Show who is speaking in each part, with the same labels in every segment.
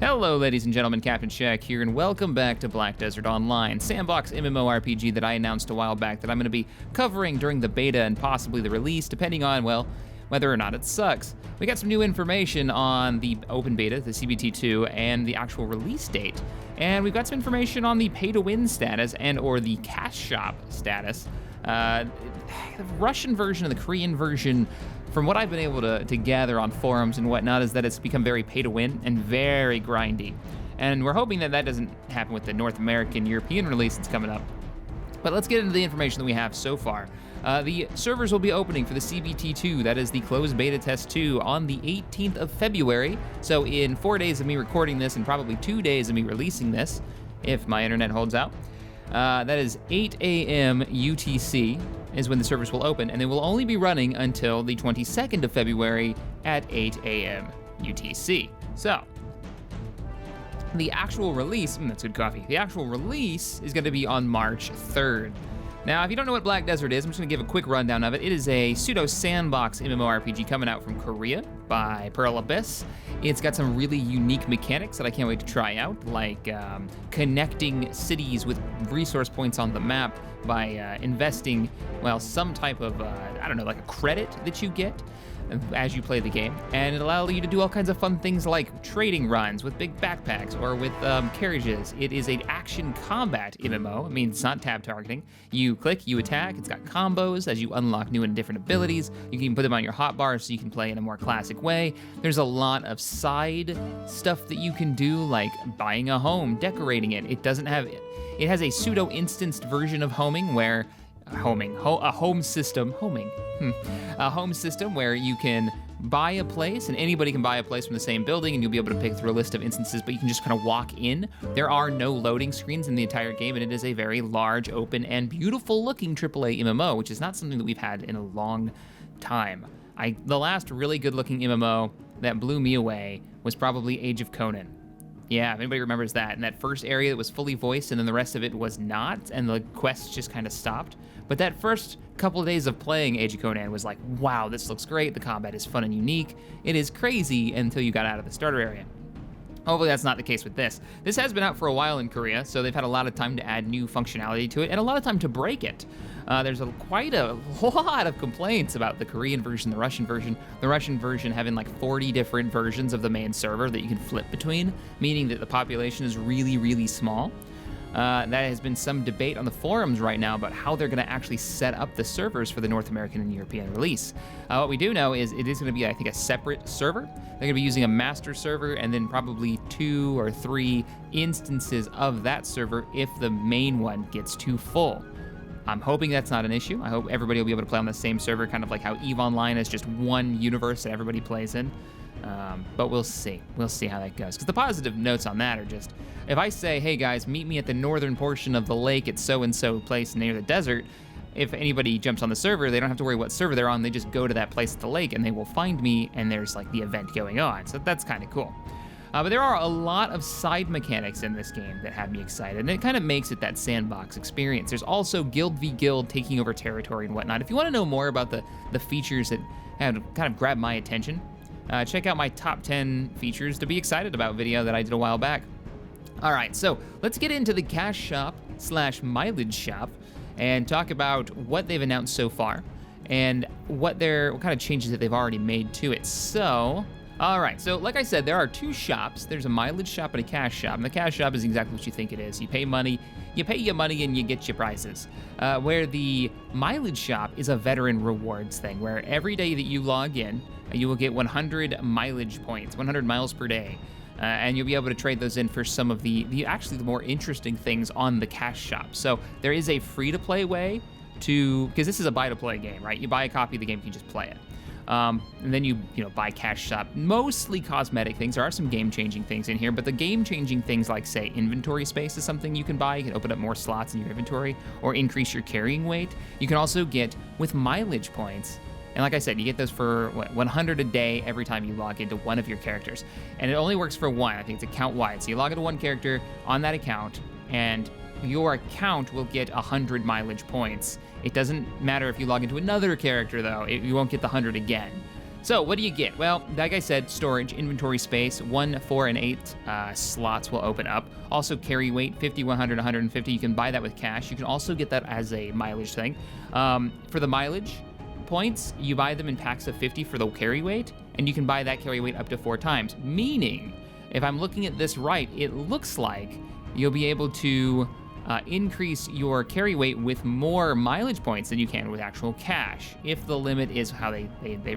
Speaker 1: Hello ladies and gentlemen, CaptainShack here, and welcome back to Black Desert Online, Sandbox MMORPG that I announced a while back that I'm going to be covering during the beta and possibly the release, depending on, well, whether or not it sucks. We got some new information on the open beta, the CBT2, and the actual release date. And we've got some information on the pay-to-win status and/or the cash shop status. The Russian version and the Korean version, from what I've been able to gather on forums and whatnot, is that it's become very pay-to-win and very grindy. And we're hoping that that doesn't happen with the North American, European release that's coming up. But let's get into the information that we have so far. The servers will be opening for the CBT2, that is the closed beta test 2, on the 18th of February. So in 4 days of me recording this and probably 2 days of me releasing this, if my internet holds out, that is 8 a.m. UTC is when the servers will open, and they will only be running until the 22nd of February at 8 a.m. UTC. So, the actual release, that's good coffee, the actual release is gonna be on March 3rd. Now, if you don't know what Black Desert is, I'm just gonna give a quick rundown of it. It is a pseudo-sandbox MMORPG coming out from Korea by Pearl Abyss. It's got some really unique mechanics that I can't wait to try out, like connecting cities with resource points on the map by investing, well, some type of, I don't know, like a credit that you get as you play the game, and it allows you to do all kinds of fun things like trading runs with big backpacks or with carriages. It is an action combat MMO. It means it's not tab targeting. You click, you attack. It's got combos as you unlock new and different abilities. You can even put them on your hotbar so you can play in a more classic way. There's a lot of side stuff that you can do, like buying a home, decorating it. It doesn't have, it has a pseudo-instanced version of homing where a home system where you can buy a place, and anybody can buy a place from the same building, and you'll be able to pick through a list of instances, but you can just kind of walk in. There are no loading screens in the entire game, and it is a very large, open, and beautiful looking AAA MMO, which is not something that we've had in a long time. The last really good looking MMO that blew me away was probably Age of Conan. Yeah, if anybody remembers that, and that first area that was fully voiced and then the rest of it was not, and the quests just kind of stopped. But that first couple of days of playing Age of Conan was like, wow, this looks great, the combat is fun and unique. It is crazy until you got out of the starter area. Hopefully that's not the case with this. This has been out for a while in Korea, so they've had a lot of time to add new functionality to it and a lot of time to break it. There's quite a lot of complaints about the Korean version, the Russian version having like 40 different versions of the main server that you can flip between, meaning that the population is really, really small. That has been some debate on the forums right now about how they're gonna actually set up the servers for the North American and European release. What we do know is it is gonna be, I think, a separate server. They're gonna be using a master server and then probably 2 or 3 instances of that server if the main one gets too full. I'm hoping that's not an issue. I hope everybody will be able to play on the same server, kind of like how UltimaOnline is just one universe that everybody plays in. But we'll see. We'll see how that goes. Because the positive notes on that are just, if I say, hey guys, meet me at the northern portion of the lake at so-and-so place near the desert, if anybody jumps on the server, they don't have to worry what server they're on. They just go to that place at the lake and they will find me, and there's like the event going on. So that's kind of cool. But there are a lot of side mechanics in this game that have me excited, and it kind of makes it that sandbox experience. There's also guild v guild taking over territory and whatnot. If you want to know more about the features that have kind of grabbed my attention, check out my top 10 features to be excited about video that I did a while back. All right, so let's get into the cash shop / mileage shop and talk about what they've announced so far and what kind of changes that they've already made to it. So, all right, so like I said, there are 2 shops. There's a mileage shop and a cash shop, and the cash shop is exactly what you think it is. You pay money, you pay your money, and you get your prizes. Where the mileage shop is a veteran rewards thing, where every day that you log in, you will get 100 mileage points, 100 miles per day, and you'll be able to trade those in for some of the actually the more interesting things on the cash shop. So there is a free-to-play way because this is a buy-to-play game, right? You buy a copy of the game, you can just play it. And then you buy cash shop, mostly cosmetic things. There are some game-changing things in here, but the game-changing things like, say, inventory space is something you can buy. You can open up more slots in your inventory or increase your carrying weight. You can also get, with mileage points, and like I said, you get those for 100 a day every time you log into one of your characters. And it only works for one. I think it's account-wide. So you log into one character on that account, and your account will get 100 mileage points. It doesn't matter if you log into another character, though. You won't get the 100 again. So what do you get? Well, like I said, storage, inventory space, 1, 4, and 8 slots will open up. Also carry weight, 50, 100, 150. You can buy that with cash. You can also get that as a mileage thing. For the mileage points, you buy them in packs of 50 for the carry weight, and you can buy that carry weight up to 4 times. Meaning, if I'm looking at this right, it looks like you'll be able to increase your carry weight with more mileage points than you can with actual cash, if the limit is how they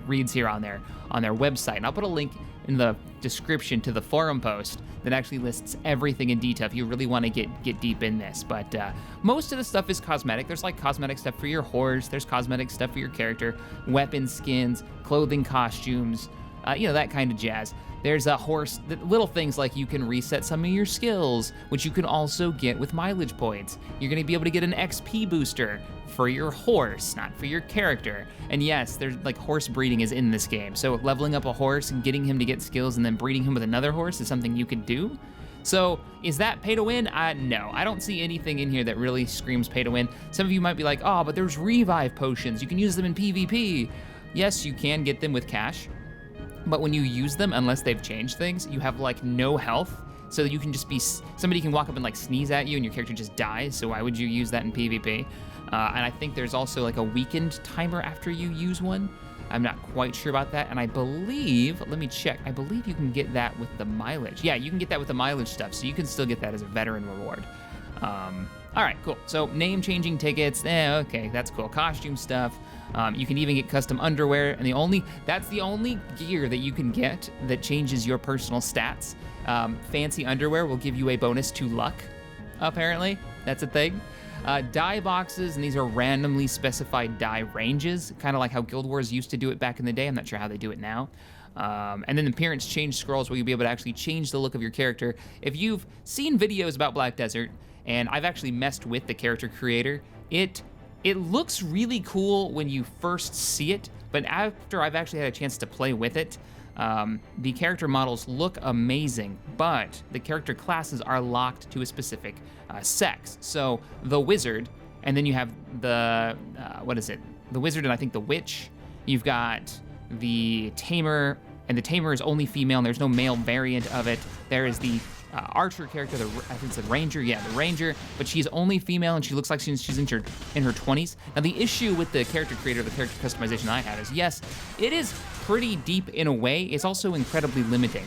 Speaker 1: reads here on their website. And I'll put a link in the description to the forum post that actually lists everything in detail if you really want to get deep in this. But most of the stuff is cosmetic. There's like cosmetic stuff for your horse, there's cosmetic stuff for your character, weapon skins, clothing, costumes, that kind of jazz. There's a horse, little things like you can reset some of your skills, which you can also get with mileage points. You're gonna be able to get an XP booster for your horse, not for your character. And yes, there's like horse breeding is in this game. So leveling up a horse and getting him to get skills and then breeding him with another horse is something you could do. So is that pay to win? No, I don't see anything in here that really screams pay to win. Some of you might be like, oh, but there's revive potions. You can use them in PvP. Yes, you can get them with cash. But when you use them, unless they've changed things, you have like no health, so that you can just be, somebody can walk up and like sneeze at you and your character just dies, so why would you use that in PvP? And I think there's also like a weakened timer after you use one. I'm not quite sure about that, and I believe, let me check, I believe you can get that with the mileage. Yeah, you can get that with the mileage stuff, so you can still get that as a veteran reward. All right, cool. So name changing tickets, okay, that's cool. Costume stuff. You can even get custom underwear, and that's the only gear that you can get that changes your personal stats. Fancy underwear will give you a bonus to luck, apparently. That's a thing. Die boxes, and these are randomly specified die ranges, kind of like how Guild Wars used to do it back in the day. I'm not sure how they do it now. And then appearance change scrolls, where you'll be able to actually change the look of your character. If you've seen videos about Black Desert, and I've actually messed with the character creator, it looks really cool when you first see it, but after I've actually had a chance to play with it, the character models look amazing, but the character classes are locked to a specific sex. So the wizard, and then you have the, the wizard and I think the witch. You've got the tamer, and the tamer is only female, and there's no male variant of it. There is the archer character, I think it's the ranger, the ranger, but she's only female and she looks like she's in her 20s. Now the issue with the character creator, the character customization I have is, yes, it is pretty deep in a way, it's also incredibly limiting.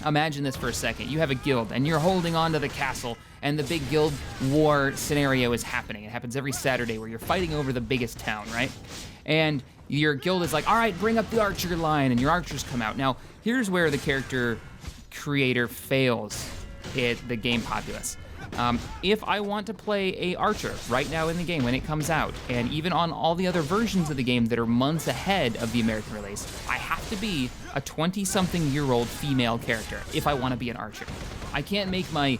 Speaker 1: Imagine this for a second. You have a guild and you're holding on to the castle and the big guild war scenario is happening. It happens every Saturday where you're fighting over the biggest town, right? And your guild is like, all right, bring up the archer line, and your archers come out. Now, here's where the character creator fails the game populace. If I want to play a archer right now in the game when it comes out, and even on all the other versions of the game that are months ahead of the American release, I have to be a 20-something-year-old female character if I want to be an archer. I can't make my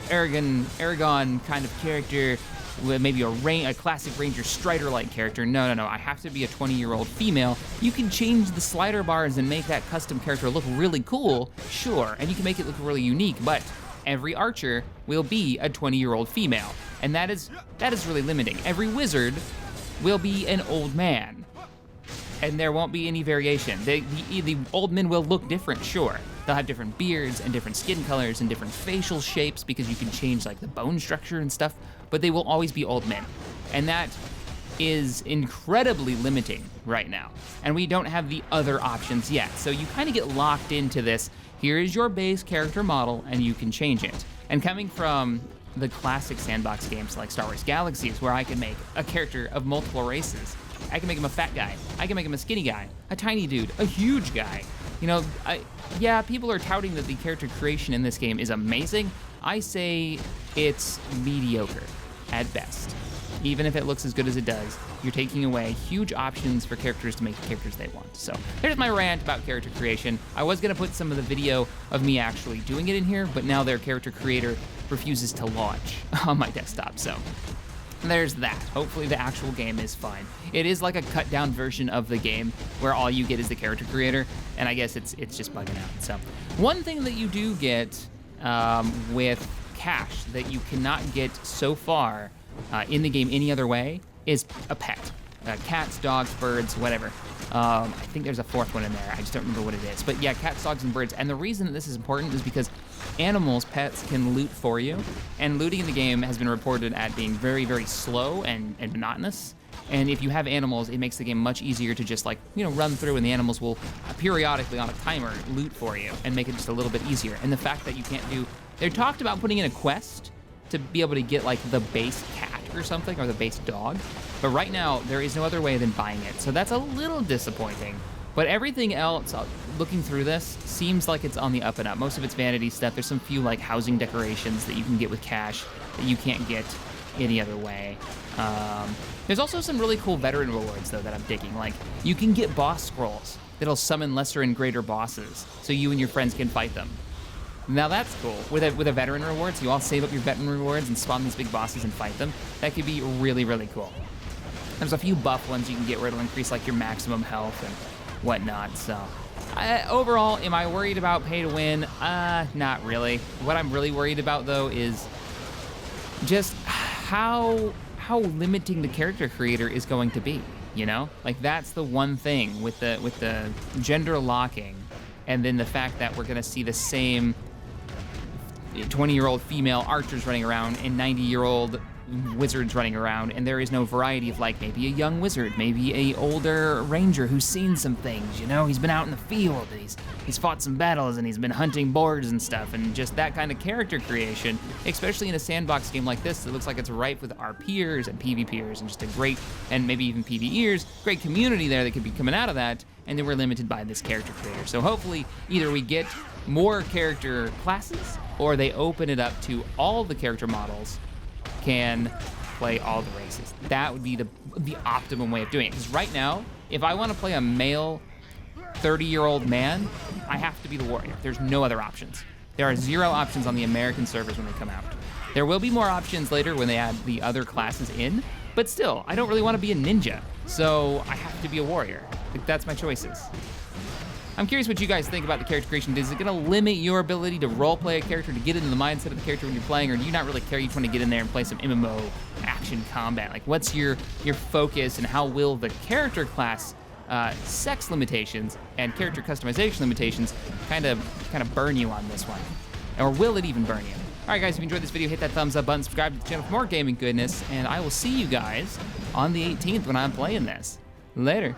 Speaker 1: Aragon kind of character with maybe a classic Ranger Strider-like character. No, I have to be a 20-year-old female. You can change the slider bars and make that custom character look really cool, sure, and you can make it look really unique, but every archer will be a 20-year-old female, and that is really limiting. Every wizard will be an old man, and there won't be any variation. The old men will look different, sure. They'll have different beards and different skin colors and different facial shapes because you can change like the bone structure and stuff, but they will always be old men. And that is incredibly limiting right now. And we don't have the other options yet. So you kind of get locked into this, here is your base character model and you can change it. And coming from the classic sandbox games like Star Wars Galaxies, where I can make a character of multiple races. I can make him a fat guy, I can make him a skinny guy, a tiny dude, a huge guy. Yeah, people are touting that the character creation in this game is amazing. I say it's mediocre at best. Even if it looks as good as it does, you're taking away huge options for characters to make the characters they want. So here's my rant about character creation. I was gonna put some of the video of me actually doing it in here, but now their character creator refuses to launch on my desktop, so there's that. Hopefully the actual game is fine. It is like a cut down version of the game where all you get is the character creator, and I guess it's just bugging out. So one thing that you do get with cash that you cannot get so far in the game any other way is a pet. cats, dogs, birds, whatever. I think there's a fourth one in there. I just don't remember what it is. But yeah, cats, dogs, and birds. And the reason that this is important is because animals, pets, can loot for you. And looting in the game has been reported at being very, very slow and monotonous. And if you have animals, it makes the game much easier to just, like, you know, run through, and the animals will periodically on a timer loot for you and make it just a little bit easier. And the fact that you can't do... They talked about putting in a quest to be able to get, like, the base cat or something, or the base dog. But right now, there is no other way than buying it. So that's a little disappointing. But everything else, looking through this, seems like it's on the up and up. Most of it's vanity stuff. There's some few, like, housing decorations that you can get with cash that you can't get any other way. There's also some really cool veteran rewards, though, that I'm digging. Like, you can get boss scrolls that'll summon lesser and greater bosses, so you and your friends can fight them. Now that's cool. With a veteran reward, so you all save up your veteran rewards and spawn these big bosses and fight them. That could be really, really cool. There's a few buff ones you can get where it'll increase, like, your maximum health and whatnot, so... overall, am I worried about pay to win? Not really. What I'm really worried about, though, is just how limiting the character creator is going to be, you know? Like, that's the one thing with the gender locking, and then the fact that we're gonna see the same 20-year-old female archers running around and 90-year-old wizards running around, and there is no variety of, like, maybe a young wizard, maybe a older ranger who's seen some things, you know? He's been out in the field, and he's fought some battles, and he's been hunting boars and stuff, and just that kind of character creation, especially in a sandbox game like this that looks like it's ripe with RPers and PvPers and just a great, and maybe even PvEers, great community there that could be coming out of that, and then we're limited by this character creator. So hopefully either we get more character classes, or they open it up to all the character models can play all the races. That would be the optimum way of doing it. Because right now, if I want to play a male 30-year-old man, I have to be the warrior. There's no other options. There are 0 options on the American servers when they come out. There will be more options later when they add the other classes in, but still, I don't really want to be a ninja, so I have to be a warrior. Like, that's my choices. I'm curious what you guys think about the character creation. Is it going to limit your ability to roleplay a character, to get into the mindset of the character when you're playing, or do you not really care? You just want to get in there and play some MMO action combat? Like, what's your focus, and how will the character class sex limitations and character customization limitations kind of burn you on this one? Or will it even burn you? All right, guys, if you enjoyed this video, hit that thumbs up button, subscribe to the channel for more gaming goodness, and I will see you guys on the 18th when I'm playing this. Later.